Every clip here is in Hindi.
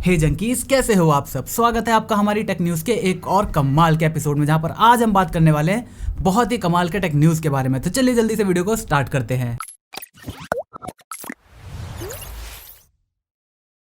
हे जंकीस, कैसे हो आप सब। स्वागत है आपका हमारी टेक न्यूज़ के एक और कमाल के एपिसोड में, जहां पर आज हम बात करने वाले हैं बहुत ही कमाल के टेक न्यूज़ के बारे में। तो चलिए जल्दी से वीडियो को स्टार्ट करते हैं।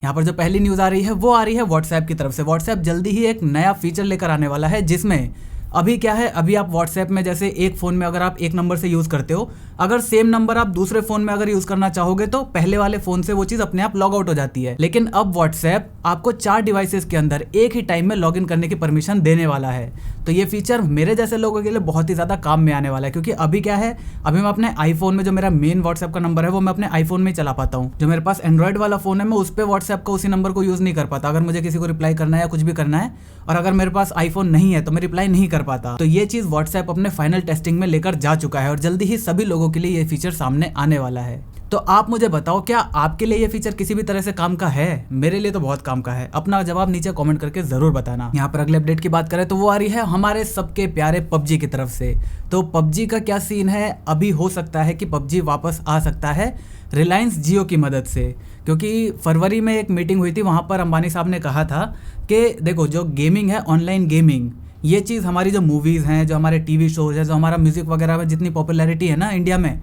यहाँ पर जो पहली न्यूज़ आ रही है वो आ रही है व्हाट्सएप की तरफ से। व्हाट्सएप जल्दी ही एक नया फीचर लेकर आने वाला है, जिसमें अभी क्या है, अभी आप व्हाट्सएप में जैसे एक फ़ोन में अगर आप एक नंबर से यूज़ करते हो, अगर सेम नंबर आप दूसरे फ़ोन में अगर यूज़ करना चाहोगे तो पहले वाले फ़ोन से वो चीज़ अपने आप लॉग आउट हो जाती है। लेकिन अब व्हाट्सएप आपको 4 डिवाइसेस के अंदर एक ही टाइम में लॉगिन करने की परमिशन देने वाला है। तो ये फीचर मेरे जैसे लोगों के लिए बहुत ही ज़्यादा काम में आने वाला है, क्योंकि अभी क्या है, अभी मैं अपने आईफोन में जो मेरा मेन व्हाट्सएप का नंबर है वो मैं अपने आईफोन में ही चला पाता हूँ। जो मेरे पास एंड्रॉइड वाला फ़ोन है मैं उस पर व्हाट्सएप का उसी नंबर को यूज़ नहीं कर पाता। अगर मुझे किसी को रिप्लाई करना है या कुछ भी करना है, और अगर मेरे पास आईफोन नहीं है तो मैं रिप्लाई नहीं कर पाता। तो ये चीज़ व्हाट्सएप अपने फाइनल टेस्टिंग में लेकर जा चुका है और जल्दी ही सभी लोगों के लिए ये फीचर सामने आने वाला है। तो आप मुझे बताओ, क्या आपके लिए ये फीचर किसी भी तरह से काम का है? मेरे लिए तो बहुत काम का है। अपना जवाब नीचे कमेंट करके जरूर बताना। यहाँ पर अगले अपडेट की बात करें तो वो आ रही है हमारे सबके प्यारे पबजी की तरफ से। तो पबजी का क्या सीन है, अभी हो सकता है कि पबजी वापस आ सकता है रिलायंस जियो की मदद से, क्योंकि फरवरी में एक मीटिंग हुई थी, वहाँ पर अंबानी साहब ने कहा था कि देखो, जो गेमिंग है, ऑनलाइन गेमिंग, ये चीज़ हमारी जो मूवीज़ हैं, जो हमारे टीवी शोज़ है, जो हमारा म्यूज़िक वगैरह में जितनी पॉपुलैरिटी है ना इंडिया में,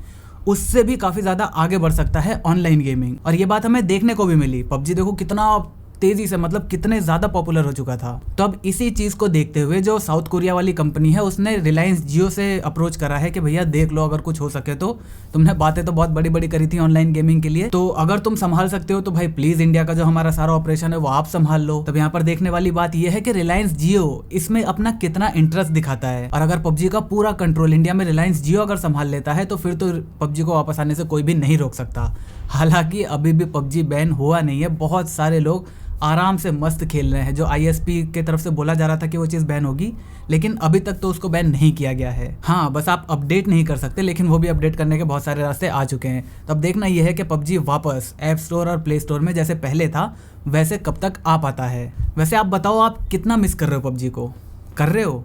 उससे भी काफ़ी ज़्यादा आगे बढ़ सकता है ऑनलाइन गेमिंग। और ये बात हमें देखने को भी मिली। पबजी देखो कितना तेज़ी से, मतलब कितने ज़्यादा पॉपुलर हो चुका था। तो अब इसी चीज़ को देखते हुए जो साउथ कोरिया वाली कंपनी है उसने रिलायंस जियो से अप्रोच करा है कि भैया देख लो, अगर कुछ हो सके तो। तुमने बातें तो बहुत बड़ी बड़ी करी थी ऑनलाइन गेमिंग के लिए, तो अगर तुम संभाल सकते हो तो भाई प्लीज़ इंडिया का जो हमारा सारा ऑपरेशन है वो आप संभाल लो। तब यहाँ पर देखने वाली बात यह है कि रिलायंस जियो इसमें अपना कितना इंटरेस्ट दिखाता है। और अगर पबजी का पूरा कंट्रोल इंडिया में रिलायंस जियो अगर संभाल लेता है तो फिर तो पबजी को वापस आने से कोई भी नहीं रोक सकता। हालांकि अभी भी पबजी बैन हुआ नहीं है, बहुत सारे लोग आराम से मस्त खेल रहे हैं। जो आईएसपी के तरफ से बोला जा रहा था कि वो चीज़ बैन होगी, लेकिन अभी तक तो उसको बैन नहीं किया गया है। हाँ, बस आप अपडेट नहीं कर सकते, लेकिन वो भी अपडेट करने के बहुत सारे रास्ते आ चुके हैं। तो अब देखना यह है कि पबजी वापस ऐप स्टोर और प्ले स्टोर में जैसे पहले था वैसे कब तक आ पाता है। वैसे आप बताओ, आप कितना मिस कर रहे हो पबजी को? कर रहे हो?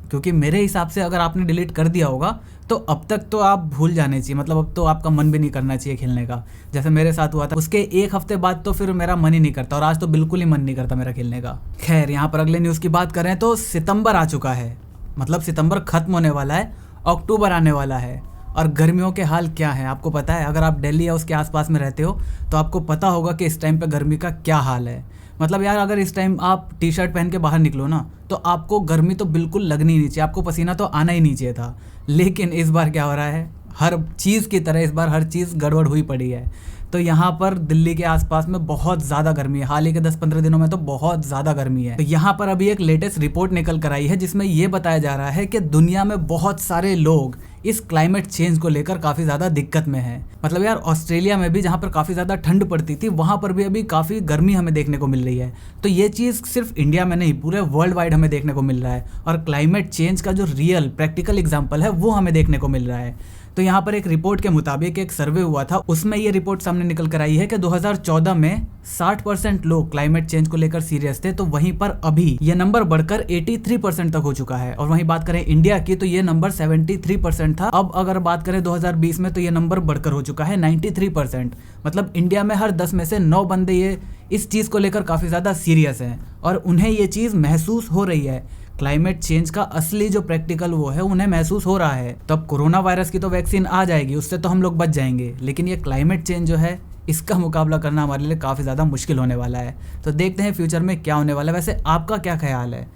क्योंकि मेरे हिसाब से अगर आपने डिलीट कर दिया होगा तो अब तक तो आप भूल जाने चाहिए, मतलब अब तो आपका मन भी नहीं करना चाहिए खेलने का, जैसे मेरे साथ हुआ था। उसके एक हफ्ते बाद तो फिर मेरा मन ही नहीं करता, और आज तो बिल्कुल ही मन नहीं करता मेरा खेलने का। खैर, यहाँ पर अगले न्यूज़ की बात करें तो सितंबर आ चुका है, मतलब सितंबर खत्म होने वाला है, अक्टूबर आने वाला है। और गर्मियों के हाल क्या है आपको पता है? अगर आप दिल्ली या उसके आसपास में रहते हो तो आपको पता होगा कि इस टाइम पे गर्मी का क्या हाल है। मतलब यार, अगर इस टाइम आप टी शर्ट पहन के बाहर निकलो ना तो आपको गर्मी तो बिल्कुल लगनी ही नहीं चाहिए, आपको पसीना तो आना ही नहीं चाहिए था। लेकिन इस बार क्या हो रहा है, हर चीज़ की तरह इस बार हर चीज़ गड़बड़ हुई पड़ी है। तो यहाँ पर दिल्ली के आसपास में बहुत ज़्यादा गर्मी है, हाल ही के 10-15 दिनों में तो बहुत ज़्यादा गर्मी है। तो यहाँ पर अभी एक लेटेस्ट रिपोर्ट निकल कर आई है जिसमें ये बताया जा रहा है कि दुनिया में बहुत सारे लोग इस क्लाइमेट चेंज को लेकर काफ़ी ज़्यादा दिक्कत में है। मतलब यार, ऑस्ट्रेलिया में भी जहाँ पर काफ़ी ज़्यादा ठंड पड़ती थी, वहाँ पर भी अभी काफ़ी गर्मी हमें देखने को मिल रही है। तो ये चीज़ सिर्फ इंडिया में नहीं, पूरे वर्ल्ड वाइड हमें देखने को मिल रहा है। और क्लाइमेट चेंज का जो रियल प्रैक्टिकल एग्जाम्पल है वो हमें देखने को मिल रहा है। तो यहाँ पर एक रिपोर्ट के मुताबिक एक सर्वे हुआ था, उसमें ये रिपोर्ट सामने निकल कर आई है कि 2014 में 60% लोग क्लाइमेट चेंज को लेकर सीरियस थे, तो वहीं पर अभी ये नंबर बढ़कर 83% तक हो चुका है। और वहीं बात करें इंडिया की तो ये नंबर 73% था। अब अगर बात करें 2020 में तो ये नंबर बढ़कर हो चुका है 93%। मतलब इंडिया में हर 10 में से 9 बंदे ये इस चीज़ को लेकर काफ़ी ज़्यादा सीरियस हैं और उन्हें ये चीज़ महसूस हो रही है। क्लाइमेट चेंज का असली जो प्रैक्टिकल वो है उन्हें महसूस हो रहा है। तो अब कोरोना वायरस की तो वैक्सीन आ जाएगी, उससे तो हम लोग बच जाएंगे, लेकिन ये क्लाइमेट चेंज जो है इसका मुकाबला करना हमारे लिए काफ़ी ज़्यादा मुश्किल होने वाला है। तो देखते हैं फ्यूचर में क्या होने वाला है। वैसे आपका क्या ख्याल है?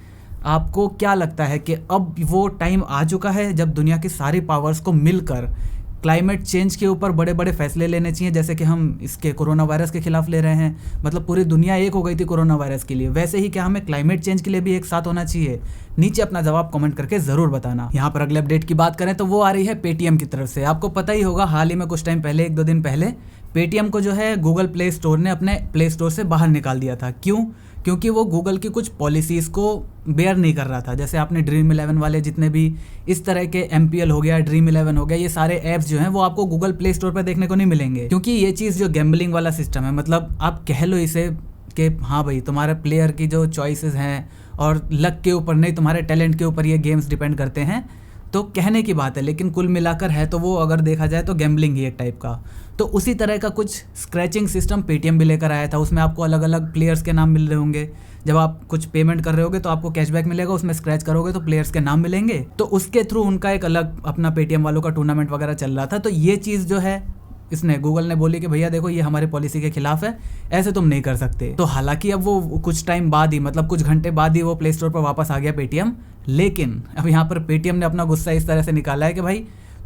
आपको क्या लगता है कि अब वो टाइम आ चुका है जब दुनिया की सारी पावर्स को मिलकर क्लाइमेट चेंज के ऊपर बड़े बड़े फैसले लेने चाहिए, जैसे कि हम इसके कोरोना वायरस के खिलाफ ले रहे हैं? मतलब पूरी दुनिया एक हो गई थी कोरोना वायरस के लिए, वैसे ही क्या हमें क्लाइमेट चेंज के लिए भी एक साथ होना चाहिए? नीचे अपना जवाब कमेंट करके ज़रूर बताना। यहाँ पर अगले अपडेट की बात करें तो वो आ रही है पेटीएम की तरफ से। आपको पता ही होगा, हाल ही में कुछ टाइम पहले, 1-2 दिन पहले, पेटीएम को जो है गूगल प्ले स्टोर ने अपने प्ले स्टोर से बाहर निकाल दिया था। क्यों? क्योंकि वो गूगल की कुछ पॉलिसीज़ को बेयर नहीं कर रहा था। जैसे आपने ड्रीम 11 वाले जितने भी इस तरह के MPL हो गया, ड्रीम 11 हो गया, ये सारे ऐप्स जो हैं वो आपको गूगल प्ले स्टोर पर देखने को नहीं मिलेंगे, क्योंकि ये चीज़ जो गैम्बलिंग वाला सिस्टम है, मतलब आप कह लो इसे कि हाँ भाई, तुम्हारे प्लेयर की जो चॉइसेस हैं और लक के ऊपर नहीं, तुम्हारे टैलेंट के ऊपर ये गेम्स डिपेंड करते हैं, तो कहने की बात है, लेकिन कुल मिलाकर है तो वो अगर देखा जाए तो गैम्बलिंग ही एक टाइप का। तो उसी तरह का कुछ स्क्रैचिंग सिस्टम पेटीएम भी लेकर आया था। उसमें आपको अलग अलग प्लेयर्स के नाम मिल रहे होंगे। जब आप कुछ पेमेंट कर रहे होगे तो आपको कैशबैक मिलेगा, उसमें स्क्रैच करोगे तो प्लेयर्स के नाम मिलेंगे। तो उसके थ्रू उनका एक अलग अपना पेटीएम वालों का टूर्नामेंट वगैरह चल रहा था। तो ये चीज़ जो है इसने गूगल ने बोली कि भैया देखो ये हमारे पॉलिसी के खिलाफ है, ऐसे तुम नहीं कर सकते। तो हालांकि अब वो कुछ टाइम बाद ही, मतलब कुछ घंटे बाद ही वो प्ले स्टोर पर वापस आ गया पेटीएम। लेकिन अब यहाँ पर पेटीएम ने अपना गुस्सा इस तरह से निकाला है कि भाई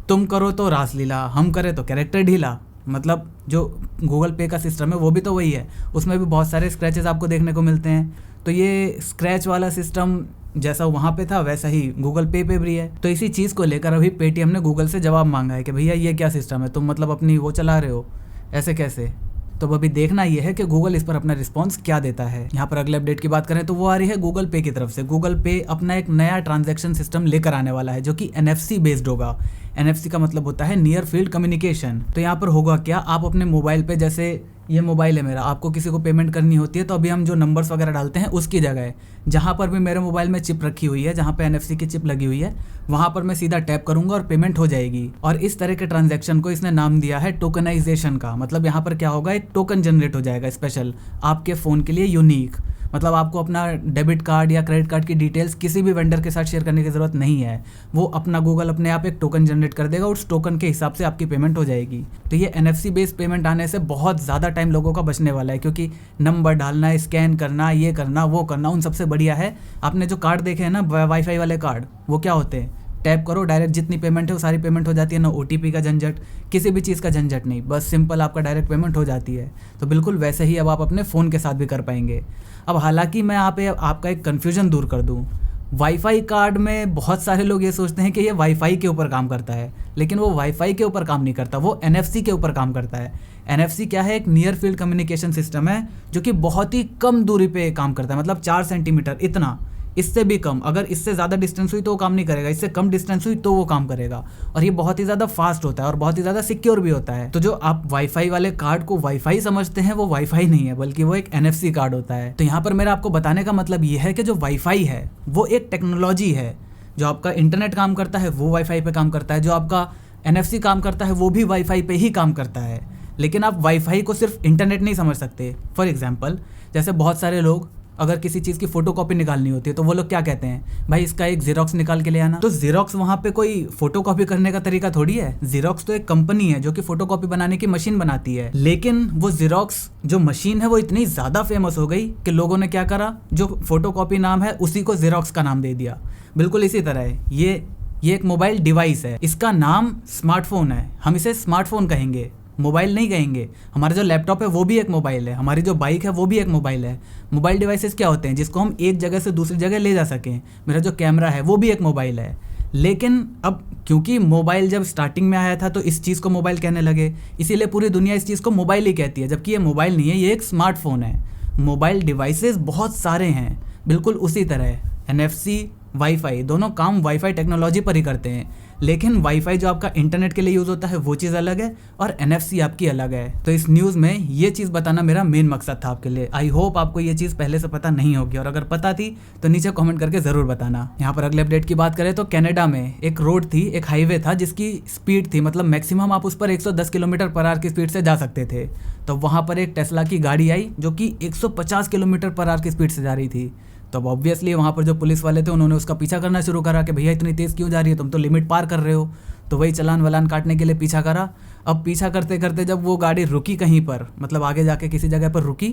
तुम करो तो रासलीला, हम करें तो कैरेक्टर ढीला। मतलब जो गूगल पे का सिस्टम है वो भी तो वही है, उसमें भी बहुत सारे स्क्रैचेस आपको देखने को मिलते हैं। तो ये स्क्रैच वाला सिस्टम जैसा वहाँ पे था वैसा ही गूगल पे भी है। तो इसी चीज़ को लेकर अभी पेटीएम ने गूगल से जवाब मांगा है कि भैया ये क्या सिस्टम है, तुम मतलब अपनी वो चला रहे हो, ऐसे कैसे। तो अभी देखना ये है कि गूगल इस पर अपना रिस्पॉन्स क्या देता है। यहाँ पर अगले अपडेट की बात करें तो वो आ रही है गूगल पे की तरफ से। गूगल पे अपना एक नया ट्रांजैक्शन सिस्टम लेकर आने वाला है जो कि NFC बेस्ड होगा। NFC का मतलब होता है नियर फील्ड कम्युनिकेशन। तो यहाँ पर होगा क्या, आप अपने मोबाइल पे, जैसे ये मोबाइल है मेरा, आपको किसी को पेमेंट करनी होती है तो अभी हम जो नंबर्स वगैरह डालते हैं उसकी जगह जहाँ पर भी मेरे मोबाइल में चिप रखी हुई है, जहाँ पे NFC की चिप लगी हुई है, वहाँ पर मैं सीधा टैप करूंगा और पेमेंट हो जाएगी। और इस तरह के ट्रांजैक्शन को इसने नाम दिया है टोकनाइजेशन का। मतलब यहाँ पर क्या होगा, एक टोकन जनरेट हो जाएगा स्पेशल आपके फ़ोन के लिए, यूनिक। मतलब आपको अपना डेबिट कार्ड या क्रेडिट कार्ड की डिटेल्स किसी भी वेंडर के साथ शेयर करने की ज़रूरत नहीं है। वो अपना गूगल अपने आप एक टोकन जनरेट कर देगा, उस टोकन के हिसाब से आपकी पेमेंट हो जाएगी। तो ये NFC बेस्ड पेमेंट आने से बहुत ज़्यादा टाइम लोगों का बचने वाला है, क्योंकि नंबर डालना, स्कैन करना, ये करना, वो करना, उन सबसे बढ़िया है आपने जो कार्ड देखे हैं ना वाईफाई वाले कार्ड, वो क्या होते हैं, टैप करो डायरेक्ट जितनी पेमेंट है वो सारी पेमेंट हो जाती है। ना OTP का झंझट, किसी भी चीज़ का झंझट नहीं, बस सिंपल आपका डायरेक्ट पेमेंट हो जाती है। तो बिल्कुल वैसे ही अब आप अपने फ़ोन के साथ भी कर पाएंगे। अब हालांकि मैं यहाँ पे आपका एक कन्फ्यूजन दूर कर दूँ, वाईफाई कार्ड में बहुत सारे लोग ये सोचते हैं कि ये वाईफाई के ऊपर काम करता है, लेकिन वो वाईफाई के ऊपर काम नहीं करता, वो NFC के ऊपर काम करता है। NFC क्या है, एक नियर फील्ड कम्युनिकेशन सिस्टम है जो कि बहुत ही कम दूरी पे काम करता है। मतलब 4 सेंटीमीटर, इतना, इससे भी कम। अगर इससे ज़्यादा डिस्टेंस हुई तो वो काम नहीं करेगा, इससे कम डिस्टेंस हुई तो वो काम करेगा। और ये बहुत ही ज़्यादा फास्ट होता है और बहुत ही ज़्यादा सिक्योर भी होता है। तो जो आप वाईफाई वाले कार्ड को वाईफाई समझते हैं, वो वाईफाई नहीं है, बल्कि वो एक NFC कार्ड होता है। तो यहाँ पर मेरा आपको बताने का मतलब ये है कि जो वाईफाई है वो एक टेक्नोलॉजी है। जो आपका इंटरनेट काम करता है वो वाईफाई पे काम करता है, जो आपका NFC काम करता है वो भी वाईफाई पे ही काम करता है। लेकिन आप वाईफाई को सिर्फ इंटरनेट नहीं समझ सकते। फॉर एग्जाम्पल, जैसे बहुत सारे लोग अगर किसी चीज़ की फ़ोटोकॉपी निकालनी होती है तो वो लोग क्या कहते हैं, भाई इसका एक ज़ेरॉक्स निकाल के ले आना। तो ज़ेरॉक्स वहाँ पे कोई फ़ोटोकॉपी करने का तरीका थोड़ी है। ज़ेरॉक्स तो एक कंपनी है जो कि फ़ोटोकॉपी बनाने की मशीन बनाती है। लेकिन वो ज़ेरॉक्स जो मशीन है वो इतनी ज़्यादा फेमस हो गई कि लोगों ने क्या करा, जो फ़ोटोकॉपी नाम है उसी को ज़ेरॉक्स का नाम दे दिया। बिल्कुल इसी तरह है ये एक मोबाइल डिवाइस है, इसका नाम स्मार्टफोन है, हम इसे स्मार्टफोन कहेंगे, मोबाइल नहीं कहेंगे। हमारा जो लैपटॉप है वो भी एक मोबाइल है, हमारी जो बाइक है वो भी एक मोबाइल है। मोबाइल डिवाइसेस क्या होते हैं, जिसको हम एक जगह से दूसरी जगह ले जा सकें। मेरा जो कैमरा है वो भी एक मोबाइल है। लेकिन अब क्योंकि मोबाइल जब स्टार्टिंग में आया था तो इस चीज़ को मोबाइल कहने लगे, इसीलिए पूरी दुनिया इस चीज़ को मोबाइल ही कहती है, जबकि ये मोबाइल नहीं है, ये एक स्मार्टफोन है। मोबाइल डिवाइसेस बहुत सारे हैं, बिल्कुल उसी तरह NFC, वाईफाई, दोनों काम वाईफाई टेक्नोलॉजी पर ही करते हैं। लेकिन वाईफाई जो आपका इंटरनेट के लिए यूज़ होता है वो चीज़ अलग है और NFC आपकी अलग है। तो इस न्यूज़ में ये चीज़ बताना मेरा मेन मकसद था आपके लिए। आई होप आपको ये चीज़ पहले से पता नहीं होगी, और अगर पता थी तो नीचे कमेंट करके ज़रूर बताना। यहाँ पर अगले अपडेट की बात करें तो कनाडा में एक रोड थी, एक हाईवे था जिसकी स्पीड थी, मतलब मैक्सिमम आप उस पर 110 किलोमीटर पर आवर की स्पीड से जा सकते थे। तो वहाँ पर एक टेस्ला की गाड़ी आई जो कि 150 किलोमीटर पर आवर की स्पीड से जा रही थी। तो अब ऑब्वियसली वहाँ पर जो पुलिस वाले थे उन्होंने उसका पीछा करना शुरू करा कि भैया इतनी तेज़ क्यों जा रही है, तुम तो लिमिट पार कर रहे हो। तो वही चलान वलान काटने के लिए पीछा करा। अब पीछा करते करते जब वो गाड़ी रुकी कहीं पर, मतलब आगे जाके किसी जगह पर रुकी,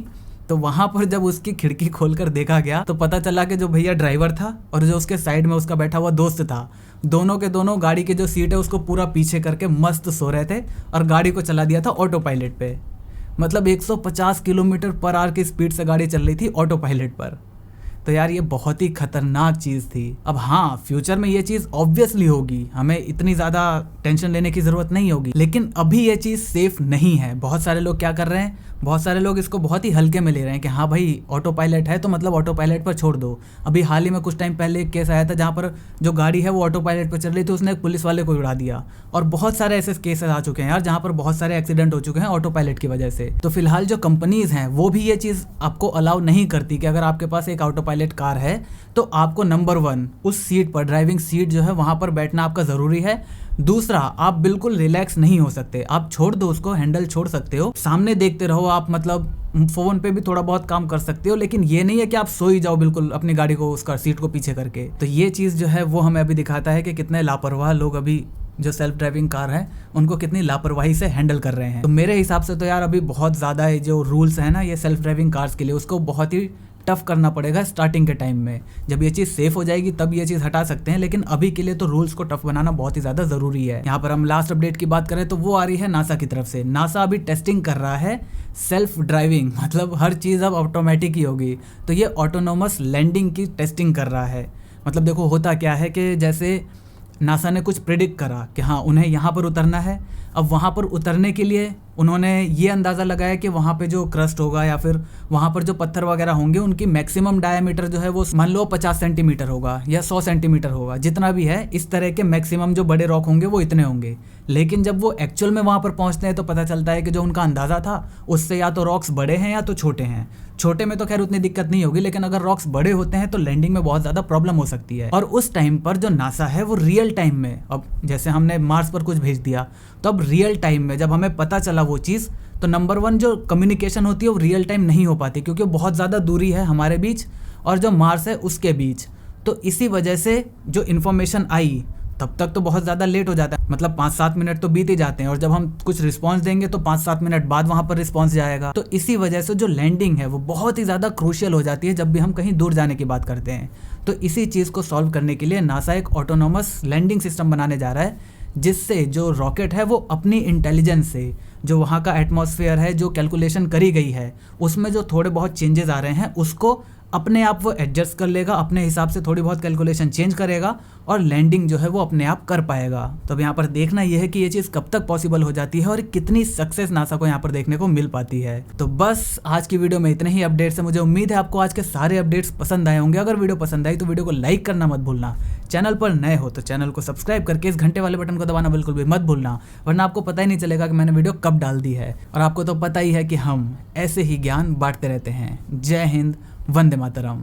तो वहाँ पर जब उसकी खिड़की खोलकर देखा गया तो पता चला कि जो भैया ड्राइवर था और जो उसके साइड में उसका बैठा हुआ दोस्त था, दोनों के दोनों गाड़ी की जो सीट है उसको पूरा पीछे करके मस्त सो रहे थे और गाड़ी को चला दिया था ऑटो पायलट पे। मतलब 150 किलोमीटर पर आवर की स्पीड से गाड़ी चल रही थी ऑटो पायलट पर। तो यार ये बहुत ही खतरनाक चीज़ थी। अब हाँ, फ्यूचर में ये चीज़ ऑब्वियसली होगी, हमें इतनी ज़्यादा टेंशन लेने की ज़रूरत नहीं होगी, लेकिन अभी ये चीज़ सेफ नहीं है। बहुत सारे लोग क्या कर रहे हैं, बहुत सारे लोग इसको बहुत ही हल्के में ले रहे हैं कि हाँ भाई ऑटो पायलट है तो मतलब ऑटो पायलट पर छोड़ दो। अभी हाल ही में कुछ टाइम पहले एक केस आया था जहाँ पर जो गाड़ी है वो ऑटो पायलट पर चल रही थी, उसने एक पुलिस वाले को उड़ा दिया। और बहुत सारे ऐसे केसेस आ चुके हैं यार जहाँ पर बहुत सारे एक्सीडेंट हो चुके हैं ऑटो पायलट की वजह से। तो फिलहाल जो कंपनीज हैं वो भी ये चीज़ आपको अलाउ नहीं करती कि अगर आपके पास एक ऑटो पायलट कार है तो आपको नंबर 1 उस सीट पर, ड्राइविंग सीट जो है वहाँ पर बैठना आपका ज़रूरी है। दूसरा, आप बिल्कुल रिलैक्स नहीं हो सकते, आप छोड़ दो उसको, हैंडल छोड़ सकते हो, सामने देखते रहो आप, मतलब फ़ोन पे भी थोड़ा बहुत काम कर सकते हो, लेकिन ये नहीं है कि आप सो ही जाओ बिल्कुल अपनी गाड़ी को, उसका सीट को पीछे करके। तो ये चीज़ जो है वो हमें अभी दिखाता है कि कितने लापरवाह लोग अभी जो सेल्फ ड्राइविंग कार है उनको कितनी लापरवाही से हैंडल कर रहे हैं। तो मेरे हिसाब से तो यार अभी बहुत ज़्यादा है जो रूल्स हैं ना ये सेल्फ ड्राइविंग कार्स के लिए, उसको बहुत ही टफ करना पड़ेगा स्टार्टिंग के टाइम में। जब ये चीज़ सेफ हो जाएगी तब ये चीज़ हटा सकते हैं, लेकिन अभी के लिए तो रूल्स को टफ बनाना बहुत ही ज़्यादा ज़रूरी है। यहाँ पर हम लास्ट अपडेट की बात करें तो वो आ रही है नासा की तरफ से। नासा अभी टेस्टिंग कर रहा है सेल्फ ड्राइविंग, मतलब हर चीज़ अब ऑटोमेटिक ही होगी। तो ये ऑटोनोमस लैंडिंग की टेस्टिंग कर रहा है। मतलब देखो होता क्या है कि जैसे नासा ने कुछ प्रिडिक्ट करा कि हाँ उन्हें यहाँ पर उतरना है। अब वहाँ पर उतरने के लिए उन्होंने ये अंदाज़ा लगाया कि वहाँ पे जो क्रस्ट होगा या फिर वहाँ पर जो पत्थर वगैरह होंगे उनकी मैक्सिमम डायमीटर जो है वो मान लो 50 सेंटीमीटर होगा या 100 सेंटीमीटर होगा, जितना भी है इस तरह के मैक्सिमम जो बड़े रॉक होंगे वो इतने होंगे। लेकिन जब वो एक्चुअल में वहाँ पर पहुँचते हैं तो पता चलता है कि जो उनका अंदाज़ा था उससे या तो रॉक्स बड़े हैं या तो छोटे हैं। छोटे में तो खैर उतनी दिक्कत नहीं होगी, लेकिन अगर रॉक्स बड़े होते हैं तो लैंडिंग में बहुत ज़्यादा प्रॉब्लम हो सकती है। और उस टाइम पर जो नासा है वो रियल टाइम में, अब जैसे हमने मार्स पर कुछ भेज दिया तो अब रियल टाइम में जब हमें पता चला वो चीज़, तो नंबर 1 जो कम्युनिकेशन होती है वो रियल टाइम नहीं हो पाती, क्योंकि बहुत ज़्यादा दूरी है हमारे बीच और जो मार्स है उसके बीच। तो इसी वजह से जो इन्फॉर्मेशन आई तब तक तो बहुत ज़्यादा लेट हो जाता है, मतलब 5-7 मिनट तो बीत ही जाते हैं, और जब हम कुछ रिस्पांस देंगे तो 5-7 मिनट बाद वहाँ पर रिस्पांस जाएगा। तो इसी वजह से जो लैंडिंग है वो बहुत ही ज़्यादा क्रूशियल हो जाती है जब भी हम कहीं दूर जाने की बात करते हैं। तो इसी चीज़ को सॉल्व करने के लिए नासा एक ऑटोनोमस लैंडिंग सिस्टम बनाने जा रहा है, जिससे जो रॉकेट है वो अपनी इंटेलिजेंस से जो वहाँ का एटमॉस्फेयर है, जो कैलकुलेशन करी गई है उसमें जो थोड़े बहुत चेंजेस आ रहे हैं उसको अपने आप वो एडजस्ट कर लेगा, अपने हिसाब से थोड़ी बहुत कैलकुलेशन चेंज करेगा और लैंडिंग जो है वो अपने आप कर पाएगा। तो अब यहाँ पर देखना ये है कि ये चीज़ कब तक पॉसिबल हो जाती है और कितनी सक्सेस नासा को यहाँ पर देखने को मिल पाती है। तो बस आज की वीडियो में इतने ही अपडेट्स हैं। मुझे उम्मीद है आपको आज के सारे अपडेट्स पसंद आए होंगे। अगर वीडियो पसंद आई तो वीडियो को लाइक करना मत भूलना, चैनल पर नए हो तो चैनल को सब्सक्राइब करके इस घंटे वाले बटन को दबाना बिल्कुल भी मत भूलना, वरना आपको पता ही नहीं चलेगा कि मैंने वीडियो कब डाल दी है। और आपको तो पता ही है कि हम ऐसे ही ज्ञान बांटते रहते हैं। जय हिंद, वंदे मातरम।